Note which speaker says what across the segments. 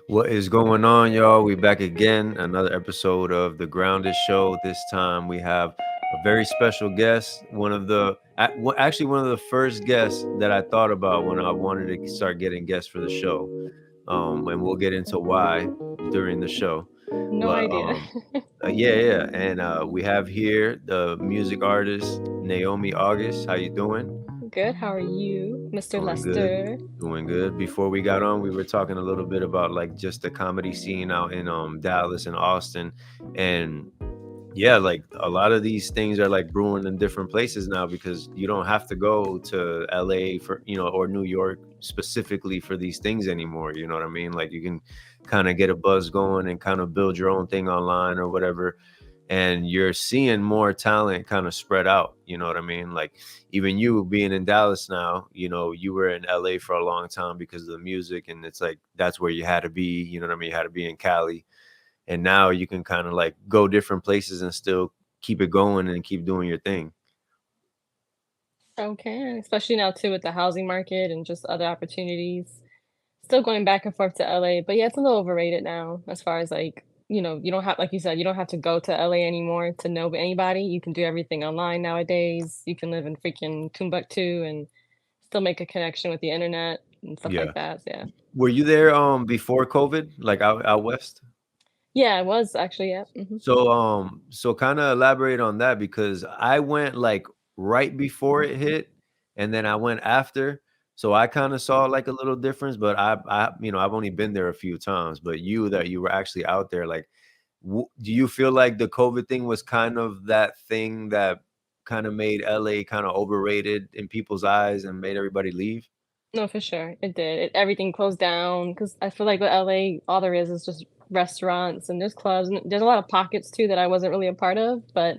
Speaker 1: What is going on, y'all? We back again, another episode of the Grounded Show. This time we have a very special guest, actually one of the first guests that I thought about when I wanted to start getting guests for the show. And we'll get into why during the show.
Speaker 2: No
Speaker 1: But
Speaker 2: idea.
Speaker 1: yeah, and we have here the music artist Naomi August. How you doing?
Speaker 2: Good. How are you, Mr.
Speaker 1: Doing good.
Speaker 2: Lester?
Speaker 1: Doing good. Before we got on, we were talking a little bit about like just the comedy scene out in Dallas and Austin. And yeah, like a lot of these things are like brewing in different places now because you don't have to go to LA for, or New York specifically for these things anymore. You know what I mean? Like you can kind of get a buzz going and kind of build your own thing online or whatever, and you're seeing more talent kind of spread out. You know what I mean? Like even you being in Dallas now, you were in LA for a long time because of the music, and it's like that's where you had to be. You know what I mean? You had to be in Cali, and now you can kind of like go different places and still keep it going and keep doing your thing.
Speaker 2: Okay. Especially now too with the housing market and just other opportunities. Still going back and forth to LA, but yeah, it's a little overrated now as far as like, you don't have like you said, you don't have to go to LA anymore to know anybody. You can do everything online nowadays. You can live in freaking Timbuktu and still make a connection with the internet and stuff
Speaker 1: Yeah.
Speaker 2: like that. So, yeah.
Speaker 1: Were you there before COVID, like out west?
Speaker 2: Yeah, I was actually, yeah.
Speaker 1: So kind of elaborate on that because I went like right before it hit, and then I went after. So I kind of saw like a little difference, but I've only been there a few times. But you were actually out there, like, do you feel like the COVID thing was kind of that thing that kind of made LA kind of overrated in people's eyes and made everybody leave?
Speaker 2: No, for sure. It did. Everything closed down because I feel like with LA, all there is just restaurants and there's clubs and there's a lot of pockets too that I wasn't really a part of. But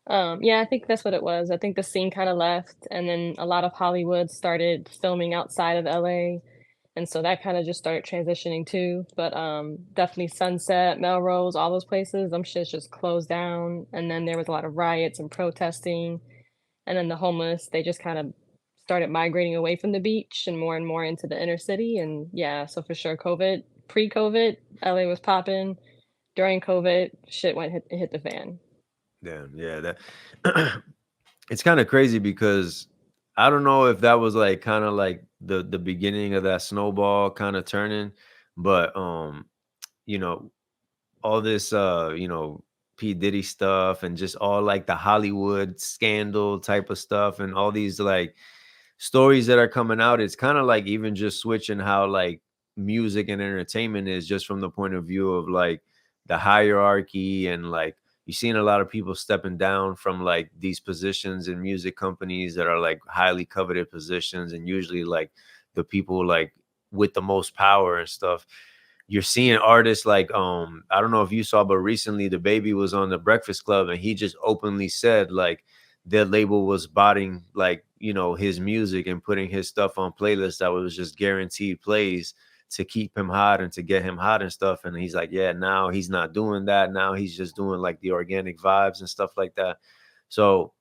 Speaker 2: yeah, I think that's what it was. I think the scene kind of left, and then a lot of Hollywood started filming outside of LA, and so that kind of just started transitioning too. But definitely Sunset, Melrose, all those places, them shits just closed down, and then there was a lot of riots and protesting, and then the homeless, they just kind of started migrating away from the beach and more into the inner city. And yeah, so for sure, pre-COVID, LA was popping. During COVID, shit hit the fan.
Speaker 1: Damn, yeah, that it's kind of crazy because I don't know if that was like kind of like the beginning of that snowball kind of turning, but you know, all this P. Diddy stuff and just all like the Hollywood scandal type of stuff and all these like stories that are coming out, it's kind of like even just switching how like music and entertainment is just from the point of view of like the hierarchy, and like you've seen a lot of people stepping down from like these positions in music companies that are like highly coveted positions, and usually like the people like with the most power and stuff. You're seeing artists like I don't know if you saw, but recently the baby was on the Breakfast Club and he just openly said like their label was botting like his music and putting his stuff on playlists that was just guaranteed plays to keep him hot and to get him hot and stuff. And he's like, yeah, now he's not doing that. Now he's just doing like the organic vibes and stuff like that. So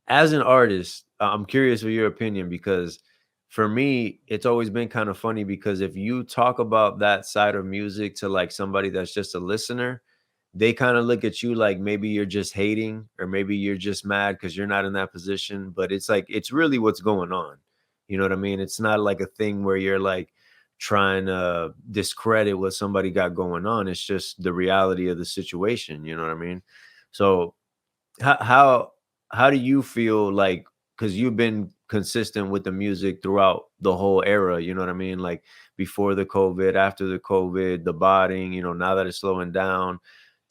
Speaker 1: as an artist, I'm curious for your opinion because for me, it's always been kind of funny because if you talk about that side of music to like somebody that's just a listener, they kind of look at you like maybe you're just hating or maybe you're just mad because you're not in that position. But it's like, it's really what's going on. You know what I mean? It's not like a thing where you're like trying to discredit what somebody got going on. It's just the reality of the situation. You know what I mean? So, how how how do you feel like, because you've been consistent with the music throughout the whole era, you know what I mean? Like before the COVID, after the COVID, the botting, now that it's slowing down,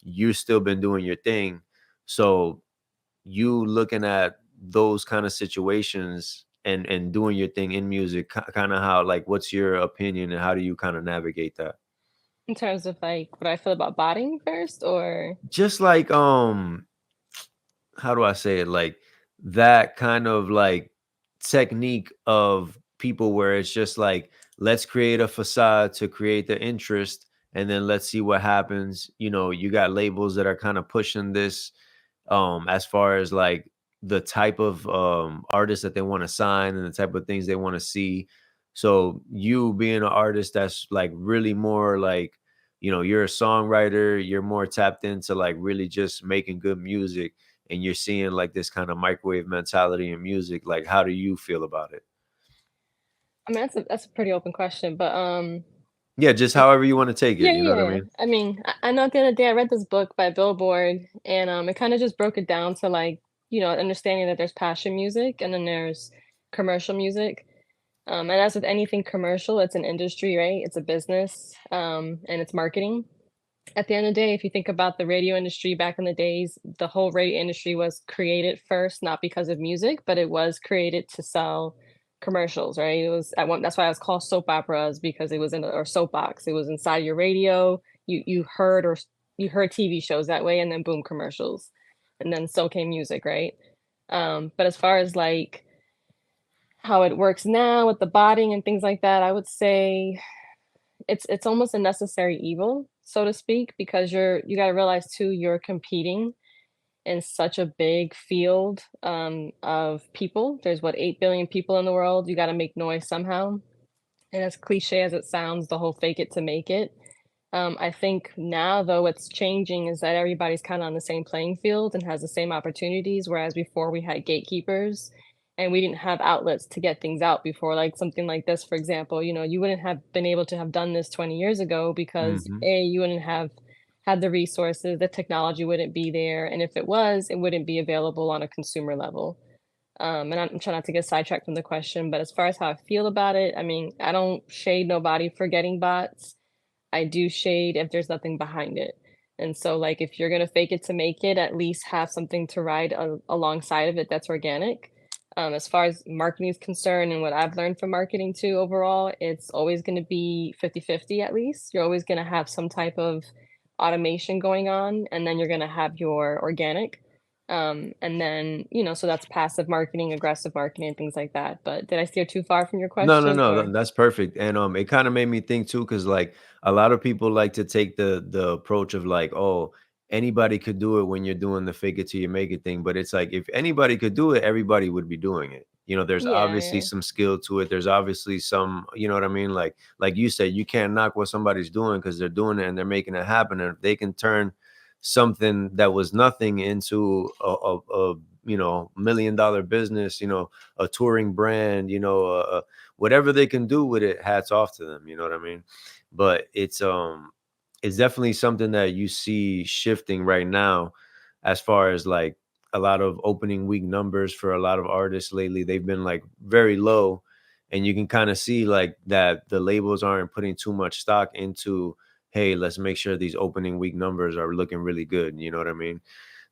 Speaker 1: you still been doing your thing. So you looking at those kind of situations and doing your thing in music, kind of how like what's your opinion and how do you kind of navigate that?
Speaker 2: In terms of like what I feel about botting first, or
Speaker 1: Just like how do I say it? Like that kind of like technique of people where it's just like, let's create a facade to create the interest and then let's see what happens. You got labels that are kind of pushing this as far as like the type of artists that they want to sign and the type of things they want to see. So you being an artist that's like really more like, you're a songwriter, you're more tapped into like really just making good music, and you're seeing like this kind of microwave mentality in music. Like, how do you feel about it?
Speaker 2: I mean, that's a pretty open question, but,
Speaker 1: Yeah, just
Speaker 2: it
Speaker 1: however you want to take it.
Speaker 2: yeah,
Speaker 1: You know
Speaker 2: yeah,
Speaker 1: what I
Speaker 2: yeah.
Speaker 1: mean?
Speaker 2: I mean, I know at the end of the day, I read this book by Billboard, and, it kinda just broke it down to, like, understanding that there's passion music and then there's commercial music. And as with anything commercial, it's an industry, right? It's a business, and it's marketing. At the end of the day, if you think about the radio industry back in the days, the whole radio industry was created first, not because of music, but it was created to sell commercials, right? It was at one that's why it was called soap operas because it was in a or soapbox. It was inside your radio. You heard TV shows that way, and then boom, commercials. And then so came music, right? But as far as like how it works now with the botting and things like that, I would say it's almost a necessary evil, so to speak, because you gotta realize too, you're competing in such a big field, of people. There's what, 8 billion people in the world, you gotta make noise somehow, and as cliche as it sounds, the whole fake it to make it. I think now, though, what's changing is that everybody's kind of on the same playing field and has the same opportunities, whereas before we had gatekeepers and we didn't have outlets to get things out before, like something like this, for example. You wouldn't have been able to have done this 20 years ago because
Speaker 1: Hmm.
Speaker 2: A, you wouldn't have had the resources, the technology wouldn't be there. And if it was, it wouldn't be available on a consumer level. And I'm trying not to get sidetracked from the question, but as far as how I feel about it, I mean, I don't shade nobody for getting bots. I do shade if there's nothing behind it. And so, like, if you're gonna fake it to make it, at least have something to ride alongside of it that's organic. As far as marketing is concerned and what I've learned from marketing too overall, it's always gonna be 50-50 at least. You're always gonna have some type of automation going on, and then you're gonna have your organic. And then, so that's passive marketing, aggressive marketing, and things like that. But did I steer too far from your
Speaker 1: No, no,
Speaker 2: question
Speaker 1: no,
Speaker 2: or
Speaker 1: that's perfect. And it kind of made me think too, because like a lot of people like to take the approach of like, oh, anybody could do it when you're doing the fake it till you make it thing. But it's like if anybody could do it, everybody would be doing it. There's
Speaker 2: yeah,
Speaker 1: obviously
Speaker 2: yeah.
Speaker 1: some skill to it. There's obviously some, you know what I mean? Like you said, you can't knock what somebody's doing because they're doing it and they're making it happen. And if they can turn something that was nothing into a $1 million business, a touring brand, whatever they can do with it, hats off to them, you know what I mean? But it's definitely something that you see shifting right now as far as like a lot of opening week numbers for a lot of artists lately. They've been like very low, and you can kind of see like that the labels aren't putting too much stock into, hey, let's make sure these opening week numbers are looking really good, you know what I mean?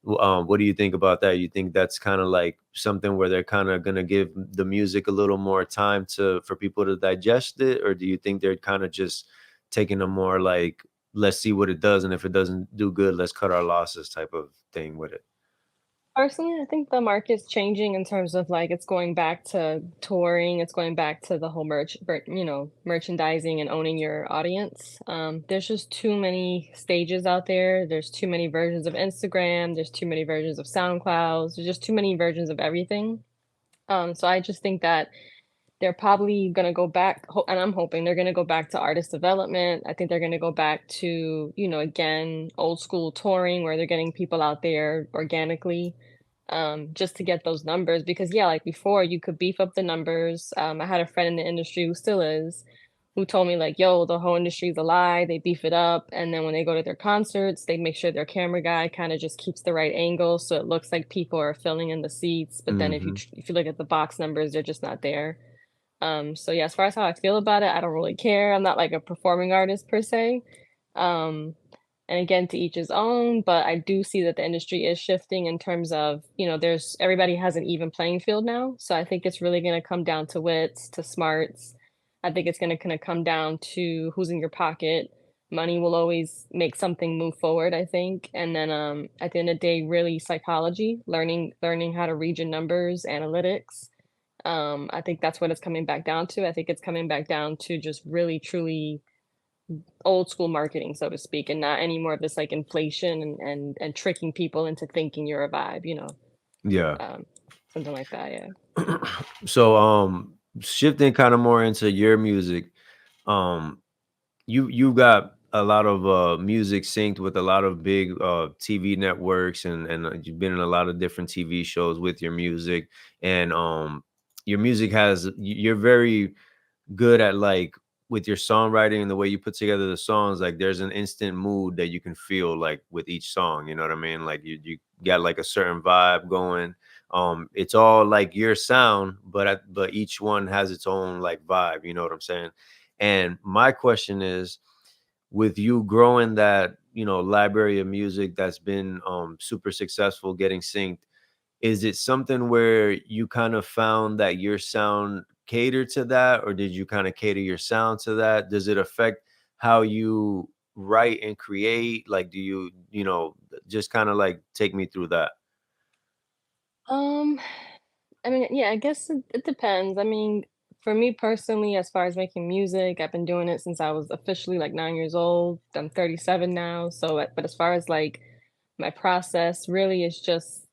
Speaker 1: What do you think about that? You think that's kind of like something where they're kind of gonna give the music a little more time for people to digest it, or do you think they're kind of just taking a more like, let's see what it does, and if it doesn't do good, let's cut our losses type of thing with it?
Speaker 2: Personally, I think the market's changing in terms of like it's going back to touring, it's going back to the whole merchandising and owning your audience. There's just too many stages out there. There's too many versions of Instagram, there's too many versions of SoundClouds, there's just too many versions of everything. So I just think that they're probably gonna go back, and I'm hoping they're gonna go back to artist development. I think they're gonna go back to, again, old school touring where they're getting people out there organically, just to get those numbers. Because yeah, like before, you could beef up the numbers. I had a friend in the industry who still is, who told me like, "Yo, the whole industry's a lie. They beef it up, and then when they go to their concerts, they make sure their camera guy kind of just keeps the right angle so it looks like people are filling in the seats. But then
Speaker 1: Hmm.
Speaker 2: if you look at the box numbers, they're just not there." So yeah, as far as how I feel about it, I don't really care. I'm not like a performing artist per se. Um, and again, to each his own, but I do see that the industry is shifting in terms of, there's everybody has an even playing field now. So I think it's really going to come down to wits, to smarts. I think it's going to kind of come down to who's in your pocket. Money will always make something move forward, I think. And then at the end of the day, really psychology, learning how to read your numbers, analytics. I think that's what it's coming back down to. I think it's coming back down to just really truly old school marketing, so to speak, and not any more of this like inflation and tricking people into thinking you're a vibe,
Speaker 1: Yeah.
Speaker 2: um, something like that. Yeah.
Speaker 1: So, shifting kind of more into your music, um, you got a lot of music synced with a lot of big TV networks, and you've been in a lot of different TV shows with your music, and your music has you're very good at, like, with your songwriting and the way you put together the songs, like there's an instant mood that you can feel like with each song, you know what I mean? Like you got like a certain vibe going. It's all like your sound, but each one has its own like vibe, you know what I'm saying? And my question is, with you growing that, library of music that's been super successful getting synced, is it something where you kind of found that your sound catered to that, or did you kind of cater your sound to that? Does it affect how you write and create? Like, do just kind of like take me through that?
Speaker 2: Um, I mean, yeah, I guess it depends. I mean, for me personally, as far as making music, I've been doing it since I was officially like 9 years old. I'm 37 now. So, but as far as like my process, really is just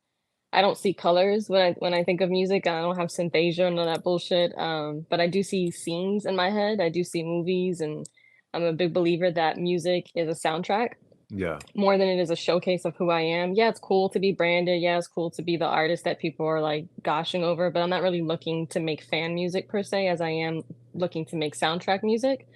Speaker 2: I don't see colors when I think of music. I don't have synthesia and all that bullshit. But I do see scenes in my head. I do see movies, and I'm a big believer that music is a soundtrack
Speaker 1: Yeah.
Speaker 2: more than it is a showcase of who I am. Yeah, it's cool to be branded. Yeah, it's cool to be the artist that people are like goshing over, but I'm not really looking to make fan music per se as I am looking to make soundtrack music.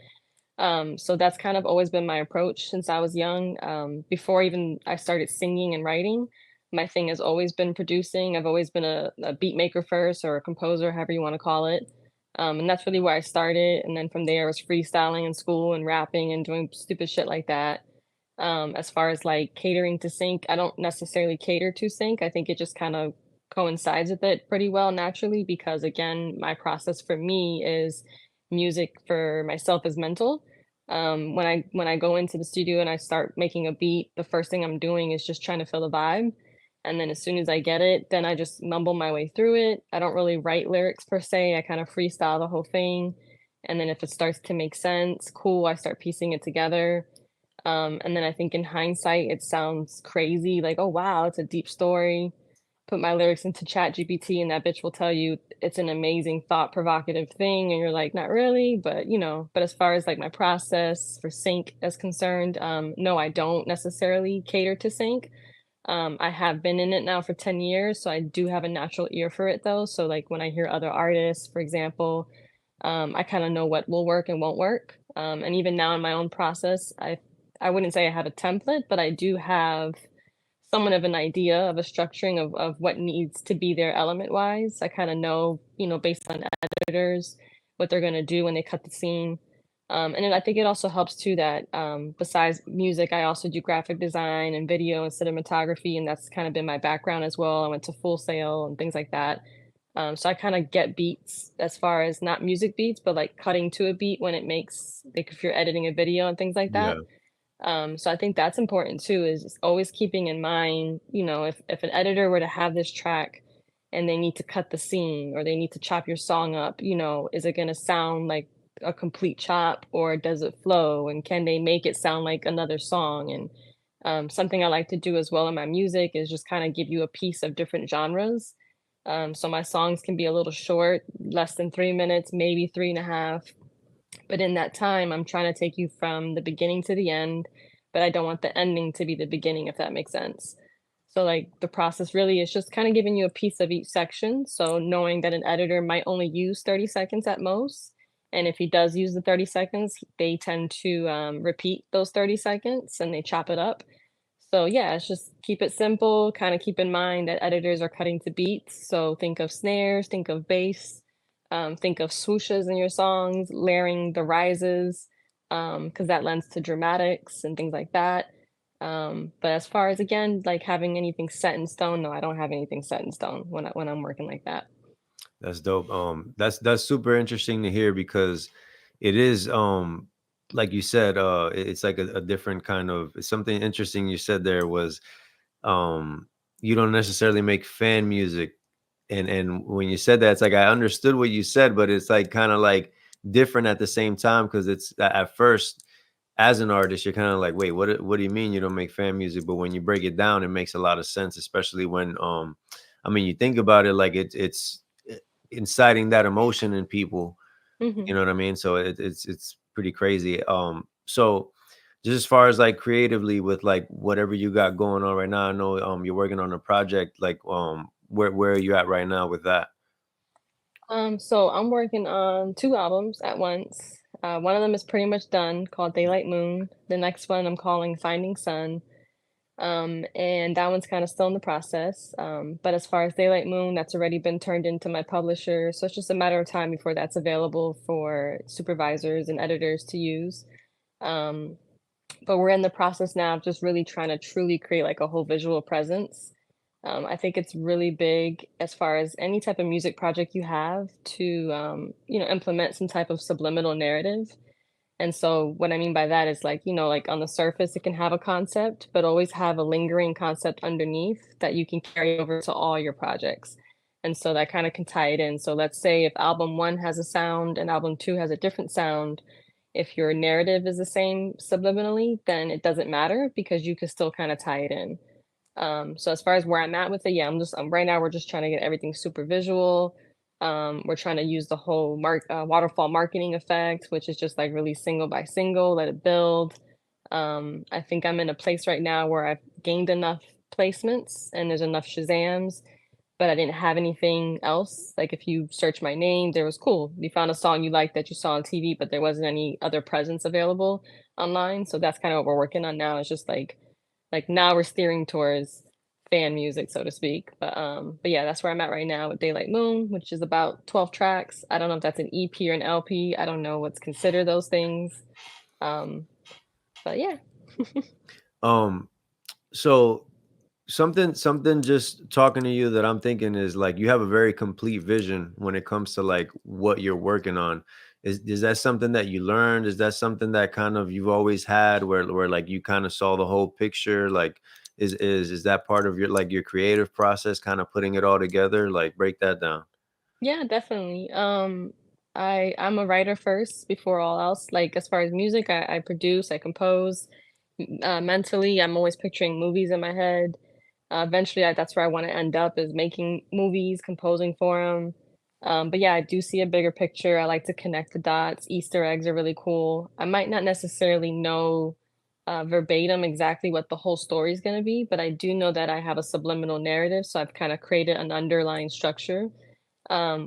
Speaker 2: So that's kind of always been my approach since I was young. Before even I started singing and writing, my thing has always been producing. I've always been a beat maker first or a composer, however you want to call it. And that's really where I started. And then from there, I was freestyling in school and rapping and doing stupid shit like that. As far as like catering to sync, I don't necessarily cater to sync. I think it just kind of coincides with it pretty well naturally because again, my process for me is music for myself is mental. When I go into the studio and I start making a beat, the first thing I'm doing is just trying to feel the vibe. And then as soon as I get it, then I just mumble my way through it. I don't really write lyrics per se. I kind of freestyle the whole thing. And then if it starts to make sense, cool, I start piecing it together. And then I think in hindsight, it sounds crazy, like, "Oh, wow, it's a deep story." Put my lyrics into ChatGPT, and that bitch will tell you it's an amazing, thought provocative thing, and you're like, "Not really," but, but as far as, like, my process for sync is concerned, no, I don't necessarily cater to sync. I have been in it now for 10 years, so I do have a natural ear for it, though, so, like, when I hear other artists, for example, I kinda know what will work and won't work. And even now in my own process, I wouldn't say I have a template, but I do have somewhat of an idea of a structuring of what needs to be there element-wise. I kinda know, based on editors, what they're gonna do when they cut the scene. And then I think it also helps too that, besides music, I also do graphic design and video and cinematography, and that's kind of been my background as well. I went to Full Sail and things like that. So I kind of get beats as far as not music beats, but like cutting to a beat when it makes like if you're editing a video and things like that.
Speaker 1: Yeah.
Speaker 2: So I think that's important too, is just always keeping in mind, if an editor were to have this track and they need to cut the scene or they need to chop your song up, is it going to sound like a complete chop or does it flow? And can they make it sound like another song? And something I like to do as well in my music is just kind of give you a piece of different genres. So my songs can be a little short, less than 3 minutes, maybe three and a half. But in that time, I'm trying to take you from the beginning to the end, but I don't want the ending to be the beginning, if that makes sense. So, like, the process really is just kind of giving you a piece of each section. So, knowing that an editor might only use 30 seconds at most. And if he does use the 30 seconds, they tend to repeat those 30 seconds and they chop it up. So, yeah, it's just keep it simple, kind of keep in mind that editors are cutting to beats. So, think of snares, think of bass, think of swooshes in your songs, layering the rises, because that lends to dramatics and things like that. But as far as again, like having anything set in stone, no, I don't have anything set in stone when I'm working like that.
Speaker 1: That's dope. That's super interesting to hear because it is, like you said, it's like a different kind of something interesting you said there was, um, you don't necessarily make fan music, and when you said that, it's like I understood what you said, but it's like kind of like different at the same time because it's at first, as an artist, you're kind of like, wait, what do you mean you don't make fan music? But when you break it down, it makes a lot of sense, especially when, I mean, you think about it, like it's inciting that emotion in people. You
Speaker 2: Mhm.
Speaker 1: know what I mean? So it's pretty crazy. So just as far as like creatively with like whatever you got going on right now, I know you're working on a project. Like where are you at right now with that?
Speaker 2: So I'm working on 2 albums at once. One of them is pretty much done, called Daylight Moon. The next one I'm calling Finding Sun. And that one's kind of still in the process. But as far as Daylight Moon, that's already been turned into my publisher. So it's just a matter of time before that's available for supervisors and editors to use. Um, but we're in the process now of just really trying to truly create like a whole visual presence. I think it's really big as far as any type of music project you have to, implement some type of subliminal narrative. And so what I mean by that is like, like on the surface, it can have a concept, but always have a lingering concept underneath that you can carry over to all your projects. And so that kind of can tie it in. So let's say if album one has a sound and album two has a different sound, if your narrative is the same subliminally, then it doesn't matter because you can still kind of tie it in. So as far as where I'm at with it, yeah, right now we're just trying to get everything super visual. We're trying to use the whole waterfall marketing effect, which is just like really single by single, let it build. I think I'm in a place right now where I've gained enough placements and there's enough Shazams, but I didn't have anything else. Like if you search my name, there was cool. You found a song you liked that you saw on TV, but there wasn't any other presence available online. So that's kind of what we're working on now. It's just like now we're steering towards fan music, so to speak. But yeah, that's where I'm at right now with Daylight Moon, which is about 12 tracks. I don't know if that's an EP or an LP. I don't know what's considered those things. Um, but yeah.
Speaker 1: Um, so something just talking to you that I'm thinking is like you have a very complete vision when it comes to like what you're working on. Is that something that you learned? Is that something that kind of you've always had where like you kind of saw the whole picture? Like is that part of your like your creative process, kind of putting it all together? Like break that down.
Speaker 2: Yeah, definitely. I'm a writer first before all else. Like as far as music, I produce, I compose. Mentally, I'm always picturing movies in my head. Eventually, that's where I want to end up is making movies, composing for them. But yeah, I do see a bigger picture. I like to connect the dots. Easter eggs are really cool. I might not necessarily know verbatim exactly what the whole story is going to be, but I do know that I have a subliminal narrative. So I've kind of created an underlying structure,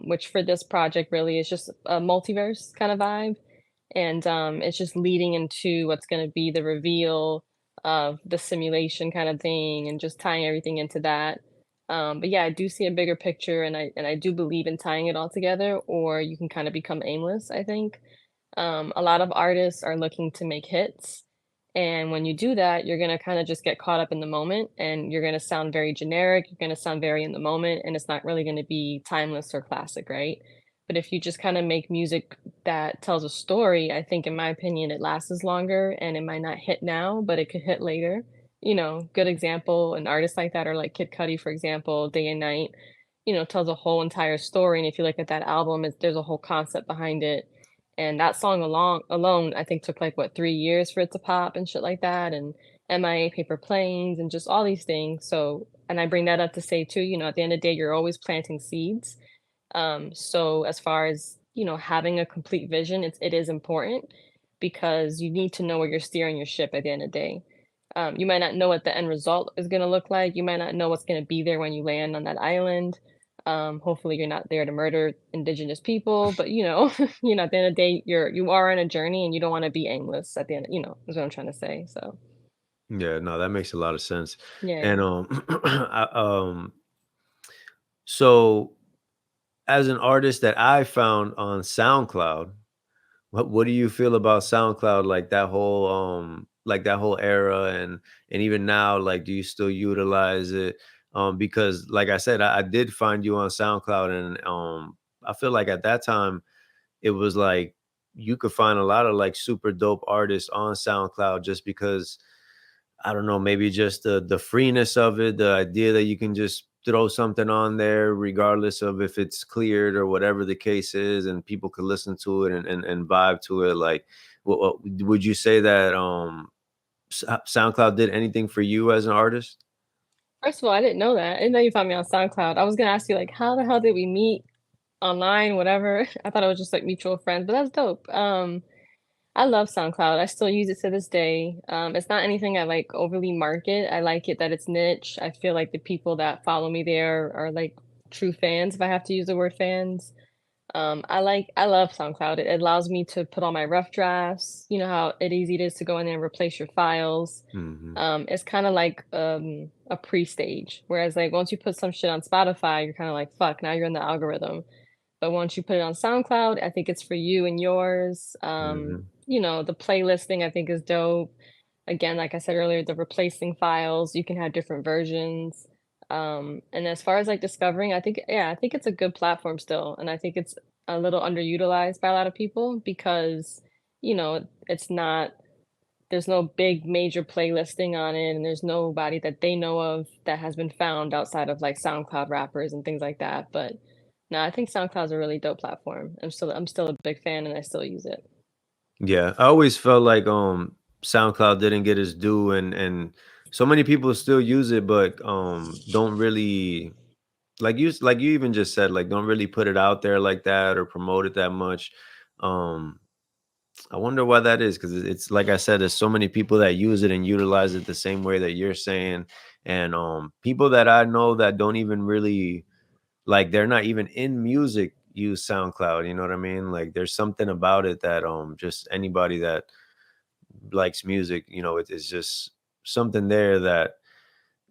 Speaker 2: which for this project really is just a multiverse kind of vibe. And it's just leading into what's going to be the reveal of the simulation kind of thing and just tying everything into that. But yeah, I do see a bigger picture and I do believe in tying it all together, or you can kind of become aimless, I think. A lot of artists are looking to make hits. And when you do that, you're going to kind of just get caught up in the moment and you're going to sound very generic. You're going to sound very in the moment and it's not really going to be timeless or classic, right? But if you just kind of make music that tells a story, I think, in my opinion, it lasts longer and it might not hit now, but it could hit later. Good example, an artist like that, or like Kid Cudi, for example, Day and Night, tells a whole entire story. And if you look at that album, there's a whole concept behind it, and that song alone, I think took like what 3 years for it to pop and shit like that, and MIA Paper Planes and just all these things. So, and I bring that up to say too, at the end of the day, you're always planting seeds. So as far as, having a complete vision, it is important because you need to know where you're steering your ship at the end of the day. You might not know what the end result is going to look like. You might not know what's going to be there when you land on that island. Hopefully you're not there to murder indigenous people, but at the end of the day, you are on a journey and you don't want to be aimless at the end, is what I'm trying to say. So
Speaker 1: Yeah, no, that makes a lot of sense.
Speaker 2: yeah.
Speaker 1: And so as an artist that I found on SoundCloud, what do you feel about SoundCloud, like that whole era, and even now, like do you still utilize it? Because like I said, I did find you on SoundCloud, and I feel like at that time it was like you could find a lot of like super dope artists on SoundCloud just because I don't know, maybe just the freeness of it, the idea that you can just throw something on there regardless of if it's cleared or whatever the case is, and people could listen to it and vibe to it. Like, would you say that SoundCloud did anything for you as an artist?
Speaker 2: First of all, I didn't know that. I didn't know you found me on SoundCloud. I was gonna ask you like, how the hell did we meet online, whatever. I thought it was just like mutual friends, but that's dope. I love SoundCloud. I still use it to this day. It's not anything I like overly market. I like it that it's niche. I feel like the people that follow me there are like true fans, if I have to use the word fans. I love SoundCloud. It allows me to put all my rough drafts. You know how easy it is to go in there and replace your files.
Speaker 1: Hmm.
Speaker 2: It's kind of like a pre-stage. Whereas like once you put some shit on Spotify, you're kind of like, fuck, now you're in the algorithm. But once you put it on SoundCloud, I think it's for you and yours.
Speaker 1: Hmm.
Speaker 2: You know, the playlisting I think is dope. Again, like I said earlier, the replacing files, you can have different versions. And as far as like discovering, I think, yeah, I think it's a good platform still. And I think it's a little underutilized by a lot of people because, you know, it's not, there's no big major playlisting on it, and there's nobody that they know of that has been found outside of like SoundCloud rappers and things like that. But no, I think SoundCloud's a really dope platform. I'm still a big fan and I still use it.
Speaker 1: Yeah, I always felt like SoundCloud didn't get its due, and so many people still use it, but don't really like you even just said, like don't really put it out there like that or promote it that much. Um, I wonder why that is because it's like I said, there's so many people that use it and utilize it the same way that you're saying, and people that I know that don't even really like they're not even in music use SoundCloud. You know what I mean? Like there's something about it that just anybody that likes music, it's just something there that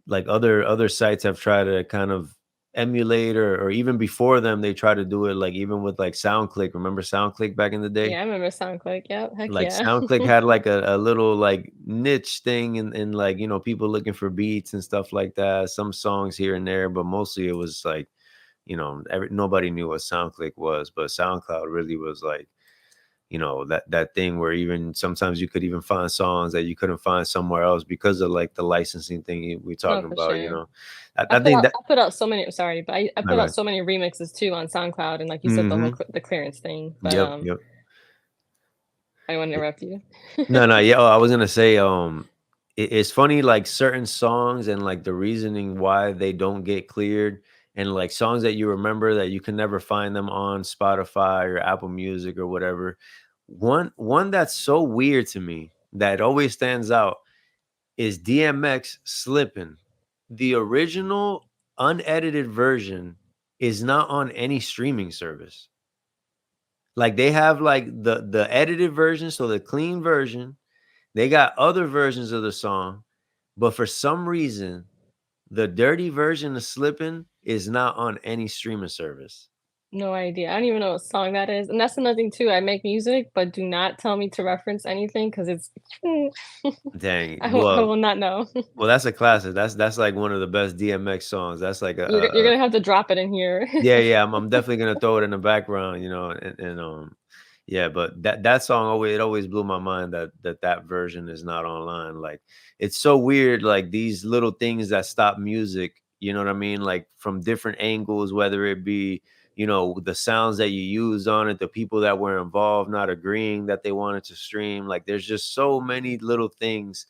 Speaker 1: like other sites have tried to kind of emulate or even before them they try to do it like even with like SoundClick. Remember SoundClick back in the day?
Speaker 2: Yeah, I remember SoundClick. Yep, heck
Speaker 1: Like
Speaker 2: yeah.
Speaker 1: SoundClick had like a little like niche thing and like people looking for beats and stuff like that. Some songs here and there, but mostly it was like nobody knew what SoundClick was, but SoundCloud really was like that thing where even sometimes you could even find songs that you couldn't find somewhere else because of like the licensing thing we're
Speaker 2: No,
Speaker 1: talking
Speaker 2: for
Speaker 1: about.
Speaker 2: sure.
Speaker 1: I think that
Speaker 2: I put out so many, sorry, but I
Speaker 1: my
Speaker 2: put out
Speaker 1: bad.
Speaker 2: so many remixes too on SoundCloud, and like you said, the whole
Speaker 1: Mhm.
Speaker 2: the clearance thing. But
Speaker 1: Yep, yep.
Speaker 2: I didn't want to
Speaker 1: Y
Speaker 2: interrupt you.
Speaker 1: No, no, yeah, oh, I was gonna say, it's funny, like, certain songs and, like, the reasoning why they don't get cleared, and, like, songs that you remember that you can never find them on Spotify or Apple Music or whatever. One that's so weird to me that always stands out is DMX "Slippin'." The original unedited version is not on any streaming service. Like, they have, like, the edited version, so the clean version. They got other versions of the song, but for some reason, the dirty version of "Slippin'" is not on any streaming service.
Speaker 2: No idea. I don't even know what song that is. And that's another thing too. I make music, but do not tell me to reference anything because it's
Speaker 1: Dang.
Speaker 2: I will not know.
Speaker 1: Well, that's a classic. That's, like, one of the best DMX songs. That's like
Speaker 2: You're gonna have to drop it in here.
Speaker 1: yeah, yeah, I'm definitely gonna throw it in the background, and yeah, but that song always blew my mind that version is not online. Like, it's so weird, like these little things that stop music. You know what I mean? Like from different angles, whether it be the sounds that you used on it, the people that were involved not agreeing that they wanted to stream. Like, there's just so many little things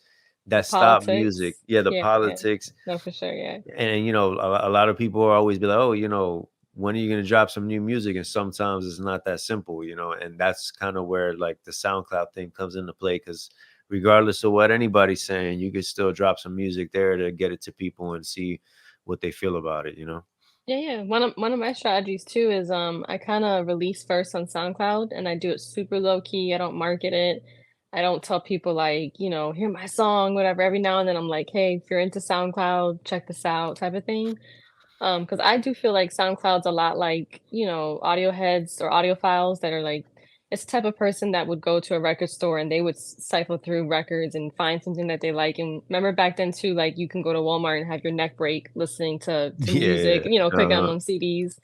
Speaker 2: The
Speaker 1: that stop music.
Speaker 2: politics.
Speaker 1: Yeah, the
Speaker 2: Yeah, yeah.
Speaker 1: politics.
Speaker 2: No, for sure, yeah.
Speaker 1: And a lot of people are always be like, oh, when are you going to drop some new music? And sometimes it's not that simple, and that's kind of where like the SoundCloud thing comes into play, because regardless of what anybody's saying, you could still drop some music there to get it to people and see what they feel about it.
Speaker 2: Yeah, yeah. One of my strategies too is I kind of release first on SoundCloud and I do it super low key. I don't market it. I don't tell people like, hear my song, whatever. Every now and then I'm like, hey, if you're into SoundCloud, check this out, type of thing. Because I do feel like SoundCloud's a lot like, audio heads or audio files that are like, it's the type of person that would go to a record store and they would siphon through records and find something that they like. And remember back then too, like you can go to Walmart and have your neck break listening to
Speaker 1: Yeah.
Speaker 2: music, clicking on
Speaker 1: Uh-huh.
Speaker 2: them CDs.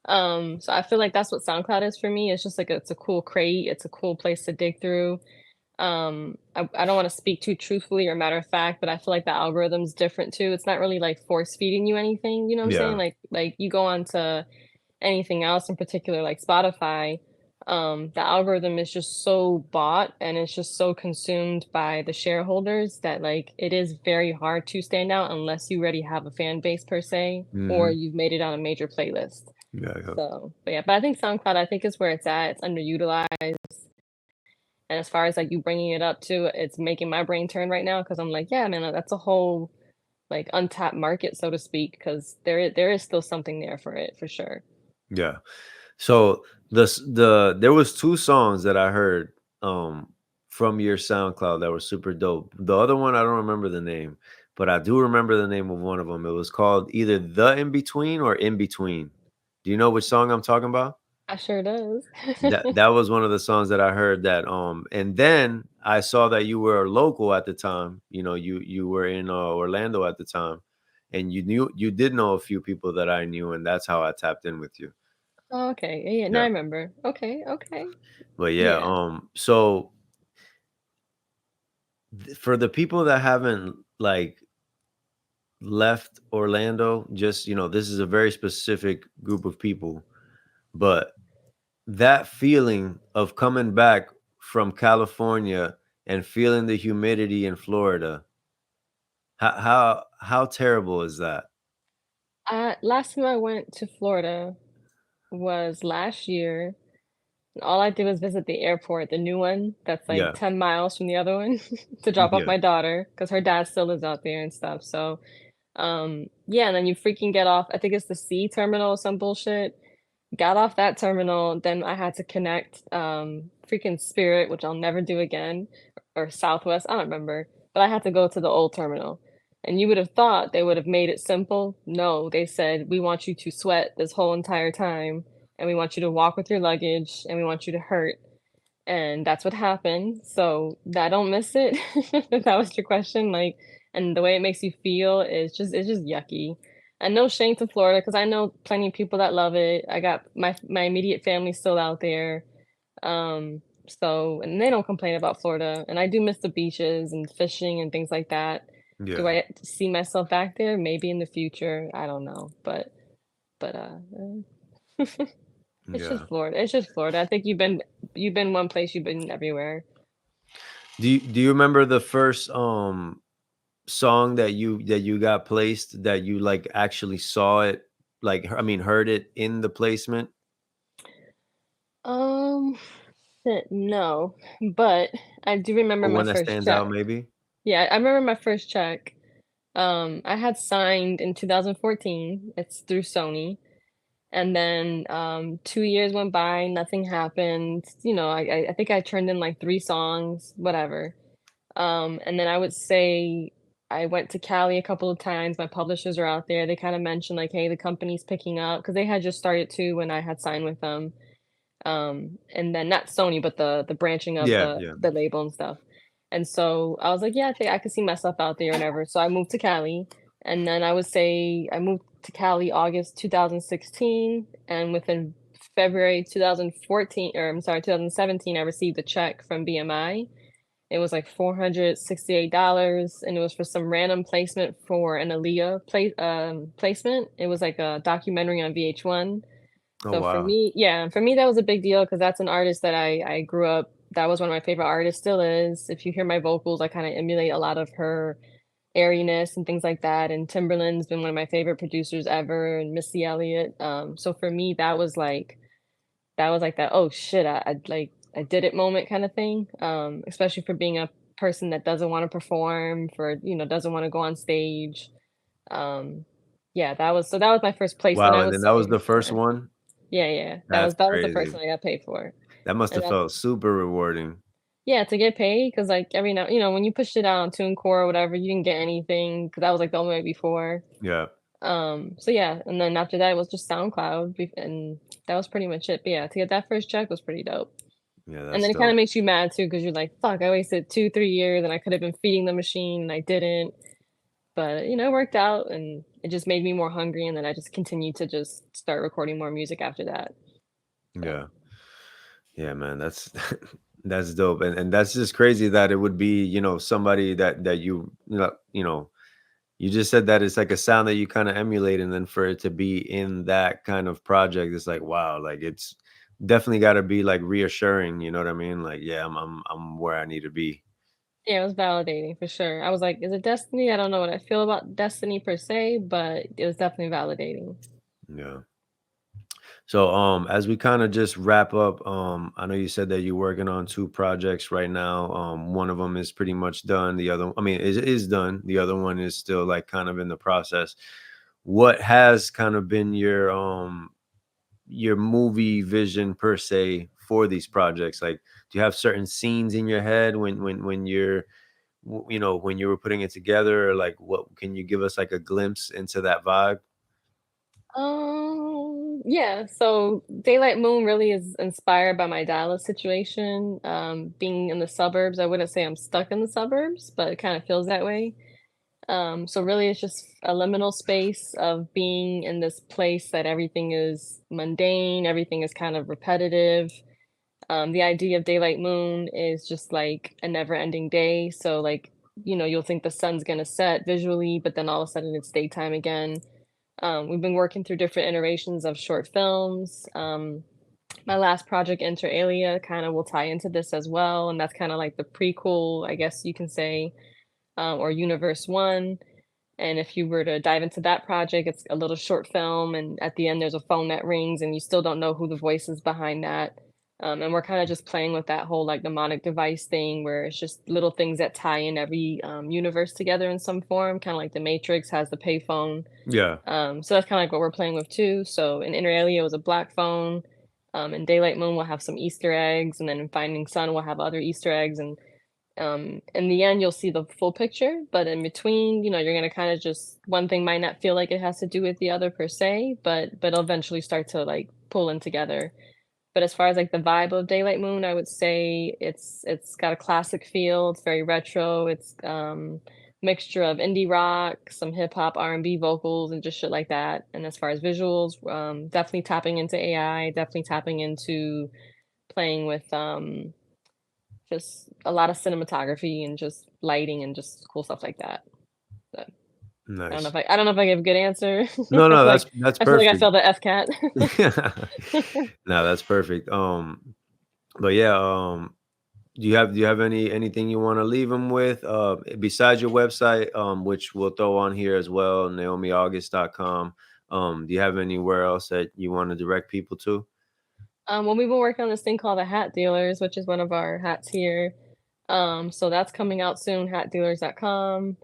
Speaker 2: So I feel like that's what SoundCloud is for me. It's just like it's a cool crate, it's a cool place to dig through. I don't want to speak too truthfully or matter of fact, but I feel like the algorithm's different too. It's not really like force feeding you anything, you know what I'm saying?
Speaker 1: Yeah.
Speaker 2: Like you go on to anything else in particular, like Spotify, the algorithm is just so bought and it's just so consumed by the shareholders that like it is very hard to stand out unless you already have a fan base per se, or
Speaker 1: Hmm.
Speaker 2: you've made it on a major playlist.
Speaker 1: Yeah, yeah.
Speaker 2: So, but yeah, but I think SoundCloud, I think is where it's at. It's underutilized. And as far as like you bringing it up to, it's making my brain turn right now because I'm like, yeah, man, that's a whole like untapped market, so to speak, because there is still something there for it for sure.
Speaker 1: Yeah. So there was two songs that I heard from your SoundCloud that were super dope. The other one I don't remember the name, but I do remember the name of one of them. It was called either The In Between or In Between. Do you know which song I'm talking about?
Speaker 2: I sure does.
Speaker 1: That was one of the songs that I heard that and then I saw that you were local at the time. You know, you were in Orlando at the time, and you did know a few people that I knew, and that's how I tapped in with you.
Speaker 2: Oh, okay. Yeah, yeah. Now I
Speaker 1: Yeah.
Speaker 2: remember. Okay, okay.
Speaker 1: But yeah,
Speaker 2: Yeah.
Speaker 1: so for the people that haven't like left Orlando, just this is a very specific group of people, but that feeling of coming back from California and feeling the humidity in Florida, how terrible is that?
Speaker 2: Last time I went to Florida was last year. And all I did was visit the airport, the new one that's like
Speaker 1: Yeah,
Speaker 2: 10 miles from the other one to drop off
Speaker 1: yeah,
Speaker 2: my daughter because her dad still lives out there and stuff. So, yeah, and then you freaking get off. I think it's the C terminal or some bullshit. Got off that terminal, then I had to connect, freaking Spirit, which I'll never do again, or Southwest, I don't remember, but I had to go to the old terminal. And you would have thought they would have made it simple. No, they said, "We want you to sweat this whole entire time, and we want you to walk with your luggage, and we want you to hurt." And that's what happened, so I don't miss it, if that was your question, like and the way it makes you feel is just it's just yucky. And no shame to Florida, because I know plenty of people that love it. I got my immediate family still out there, so and they don't complain about Florida, and I do miss the beaches and fishing and things like that. Do
Speaker 1: yeah,
Speaker 2: I see myself back there? Maybe in the future, I don't know, but, it's just
Speaker 1: yeah.
Speaker 2: Florida. It's just Florida. I think you've been one place, you've been everywhere.
Speaker 1: Do you remember the first song that you got placed, that you like actually saw it, like I mean heard it in the placement?
Speaker 2: Um, no, but I do remember
Speaker 1: Or
Speaker 2: my
Speaker 1: one that
Speaker 2: first
Speaker 1: stands out
Speaker 2: check.
Speaker 1: maybe?
Speaker 2: Yeah, I remember my first check. I had signed in 2014. It's through Sony. And then 2 years went by, nothing happened. I think I turned in like 3 songs, whatever. And then I would say I went to Cali a couple of times. My publishers are out there. They kind of mentioned like, hey, the company's picking up because they had just started too when I had signed with them. And then not Sony, but the branching of
Speaker 1: Yeah,
Speaker 2: the
Speaker 1: yeah.
Speaker 2: the label and stuff. And so I was like, yeah, I think I could see myself out there whenever. So I moved to Cali, and then I would say I moved to Cali August 2016, and within February 2014, or I'm sorry, 2017, I received a check from BMI. It was like $468, and it was for some random placement for an Aaliyah placement. It was like a documentary on VH1.
Speaker 1: Oh,
Speaker 2: So for
Speaker 1: wow.
Speaker 2: me, yeah, for me that was a big deal because that's an artist that I grew up. That was one of my favorite artists, still is. If you hear my vocals, I kind of emulate a lot of her airiness and things like that. And Timberland's been one of my favorite producers ever, and Missy Elliott. So for me, that was like that. Oh shit, I did it moment kind of thing. Especially for being a person that doesn't want to perform, for doesn't want to go on stage. Um, yeah, that was my first placement.
Speaker 1: Wow,
Speaker 2: I
Speaker 1: and
Speaker 2: would
Speaker 1: then that was
Speaker 2: say,
Speaker 1: the first
Speaker 2: yeah.
Speaker 1: one?
Speaker 2: Yeah, yeah. That
Speaker 1: That's
Speaker 2: was that was the first
Speaker 1: crazy.
Speaker 2: one I got paid for.
Speaker 1: That must
Speaker 2: And
Speaker 1: have
Speaker 2: that's
Speaker 1: felt super rewarding.
Speaker 2: yeah, to get paid because like, every now when you pushed it out on TuneCore or whatever, you didn't get anything because that was, like, the only way before.
Speaker 1: Yeah,
Speaker 2: So yeah, and then after that, it was just SoundCloud, and that was pretty much it. But yeah, to get that first check was pretty dope.
Speaker 1: yeah,
Speaker 2: And
Speaker 1: that's
Speaker 2: then it kinda
Speaker 1: dope.
Speaker 2: makes you mad too because 'cause you're like, "Fuck, I wasted 2, 3 years, and I could have been feeding the machine, and I didn't." But, it worked out, and it just made me more hungry, and then I just continued to just start recording more music after that. So
Speaker 1: Yeah. Yeah, man, that's that's dope, and that's just crazy that it would be, somebody that you just said that it's like a sound that you kind of emulate, and then for it to be in that kind of project, it's like wow, like it's definitely got to be like reassuring. You know what I mean? Like, yeah, I'm where I need to be.
Speaker 2: yeah, it was validating for sure. I was like, "Is it destiny?" I don't know what I feel about destiny per se, but it was definitely validating.
Speaker 1: Yeah. So as we kind of just wrap up, I know you said that you're working on two projects right now. One of them is pretty much done. The other, I mean, is done. The other one is still like kind of in the process. What has kind of been your movie vision per se for these projects? Like, do you have certain scenes in your head when you're when you were putting it together? Or like, what can you give us like a glimpse into that vibe?
Speaker 2: Yeah, so Daylight Moon really is inspired by my Dallas situation. Being in the suburbs, I wouldn't say I'm stuck in the suburbs, but it kind of feels that way. So really it's just a liminal space of being in this place that everything is mundane, everything is kind of repetitive. The idea of daylight moon is just like a never-ending day. So like, you'll think the sun's gonna set visually, but then all of a sudden it's daytime again. We've been working through different iterations of short films. My last project, Inter Alia, kind of will tie into this as well, and that's kind of like the prequel, I guess you can say, or Universe One. And if you were to dive into that project, it's a little short film, and at the end, there's a phone that rings, and you still don't know who the voice is behind that. And we're kind of just playing with that whole like mnemonic device thing, where it's just little things that tie in every universe together in some form, kind of like the Matrix has the payphone.
Speaker 1: Yeah.
Speaker 2: So that's kind of like what we're playing with too. So in Inter Alia, it was a black phone. In Daylight Moon, we'll have some Easter eggs, and then in Finding Sun, we'll have other Easter eggs, and in the end, you'll see the full picture, but in between, you're gonna kind of just one thing might not feel like it has to do with the other per se, but it'll eventually start to like pull in together. But as far as like the vibe of Daylight Moon, I would say it's got a classic feel. It's very retro. It's mixture of indie rock, some hip hop, R&B vocals, and just shit like that. And as far as visuals, definitely tapping into AI, definitely tapping into playing with just a lot of cinematography and just lighting and just cool stuff like that. But
Speaker 1: Nice.
Speaker 2: I don't know if I gave a good answer.
Speaker 1: No,
Speaker 2: I
Speaker 1: no,
Speaker 2: feel like
Speaker 1: that's
Speaker 2: I feel like I
Speaker 1: perfect.
Speaker 2: failed the F cat.
Speaker 1: No, that's perfect. But yeah, do you have anything you want to leave them with? Besides your website, which we'll throw on here as well, naomiaugust.com. Do you have anywhere else that you want to direct people to?
Speaker 2: Well, we've been working on this thing called the Hat Dealers, which is one of our hats here. So that's coming out soon, hatdealers.com.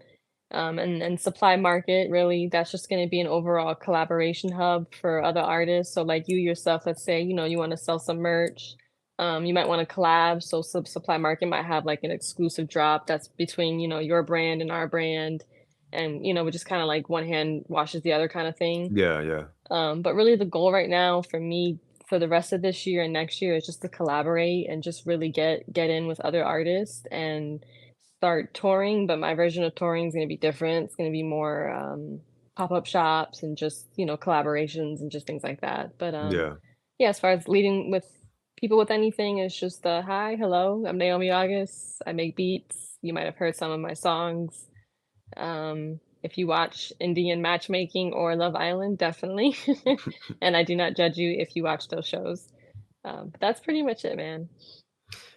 Speaker 2: And Supply Market, really, that's just going to be an overall collaboration hub for other artists. So, like you yourself, let's say, you want to sell some merch, you might want to collab. So, Supply Market might have like an exclusive drop that's between, your brand and our brand. And, we just kind of like one hand washes the other kind of thing.
Speaker 1: Yeah, yeah,
Speaker 2: But really, the goal right now for me for the rest of this year and next year is just to collaborate and just really get in with other artists and start touring. But my version of touring is going to be different. It's going to be more pop-up shops and just collaborations and just things like that. But
Speaker 1: yeah.
Speaker 2: yeah, as far as leading with people with anything, it's just hi, hello, I'm Naomi August. I make beats. You might have heard some of my songs. If you watch Indian matchmaking or Love Island, definitely. And I do not judge you if you watch those shows. But that's pretty much it, man.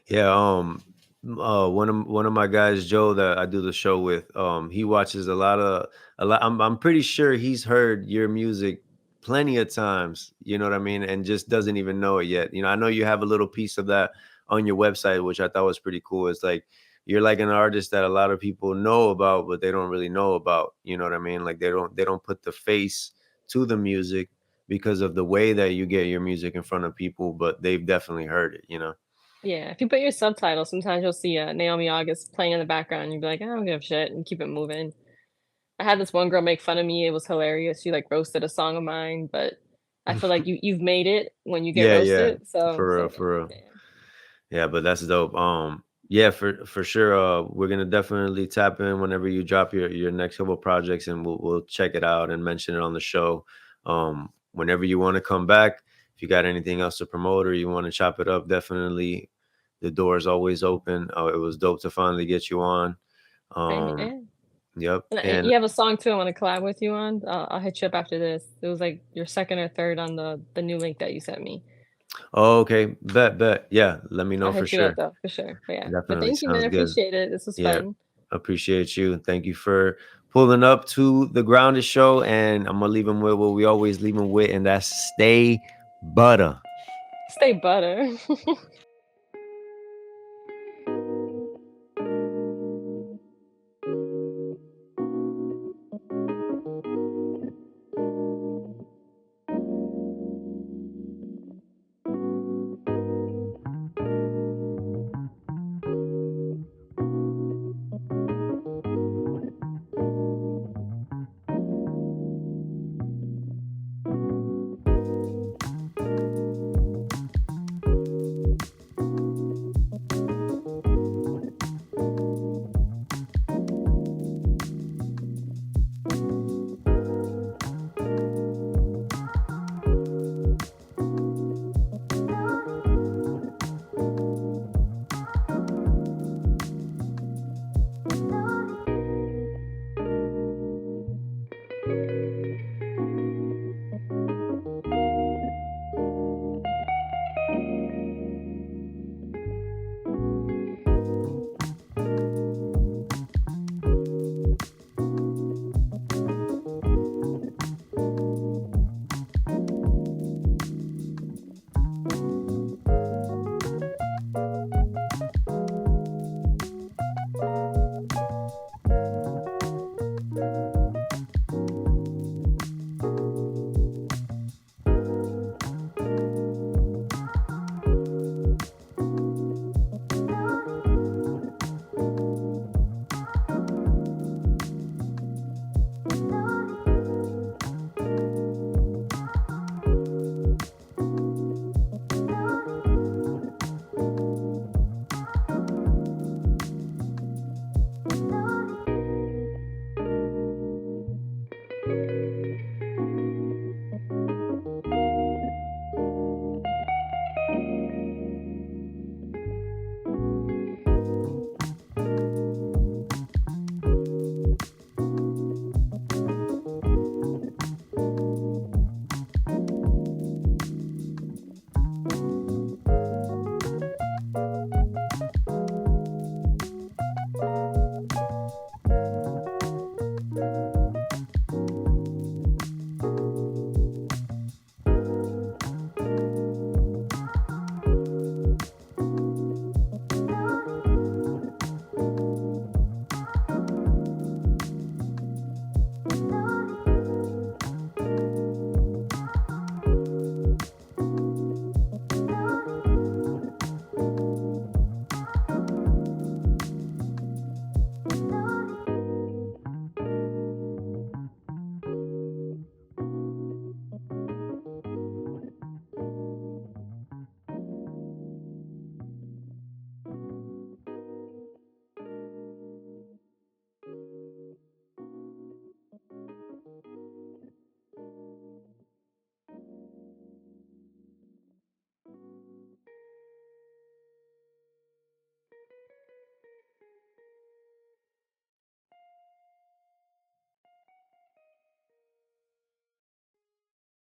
Speaker 1: Yeah, one of my guys, Joe, that I do the show with, he watches a lot. I'm pretty sure he's heard your music plenty of times. You know what I mean, and just doesn't even know it yet. I know you have a little piece of that on your website, which I thought was pretty cool. It's like you're like an artist that a lot of people know about, but they don't really know about. You know what I mean? Like they don't put the face to the music because of the way that you get your music in front of people, but they've definitely heard it.
Speaker 2: Yeah, if you put your subtitles, sometimes you'll see Naomi August playing in the background. And you'll be like, I don't give a shit, and keep it moving. I had this one girl make fun of me. It was hilarious. She like roasted a song of mine, but I feel like you've made it when you get
Speaker 1: Yeah, yeah.
Speaker 2: roasted. So
Speaker 1: For real,
Speaker 2: so
Speaker 1: for real.
Speaker 2: yeah, yeah.
Speaker 1: Yeah, but that's dope. Yeah, for sure. We're gonna definitely tap in whenever you drop your next couple projects, and we'll check it out and mention it on the show. Whenever you want to come back, if you got anything else to promote or you want to chop it up, definitely the door is always open. It was dope to finally get you on.
Speaker 2: Same,
Speaker 1: Um,
Speaker 2: yeah.
Speaker 1: yep,
Speaker 2: And
Speaker 1: and
Speaker 2: you have a song too I want to collab with you on. I'll hit you up after this. It was like your second or third on the new link that you sent me.
Speaker 1: oh, okay, bet, yeah. Let me
Speaker 2: I'll
Speaker 1: know for
Speaker 2: hit you up
Speaker 1: sure.
Speaker 2: though, for sure. But yeah. But
Speaker 1: Definitely
Speaker 2: thank you, man.
Speaker 1: sounds
Speaker 2: I
Speaker 1: good.
Speaker 2: appreciate it. This was
Speaker 1: Yeah.
Speaker 2: fun.
Speaker 1: Appreciate you. Thank you for pulling up to the Grounded Show. And I'm gonna leave them with what we always leave them with, and that's stay Butter.
Speaker 2: Stay butter.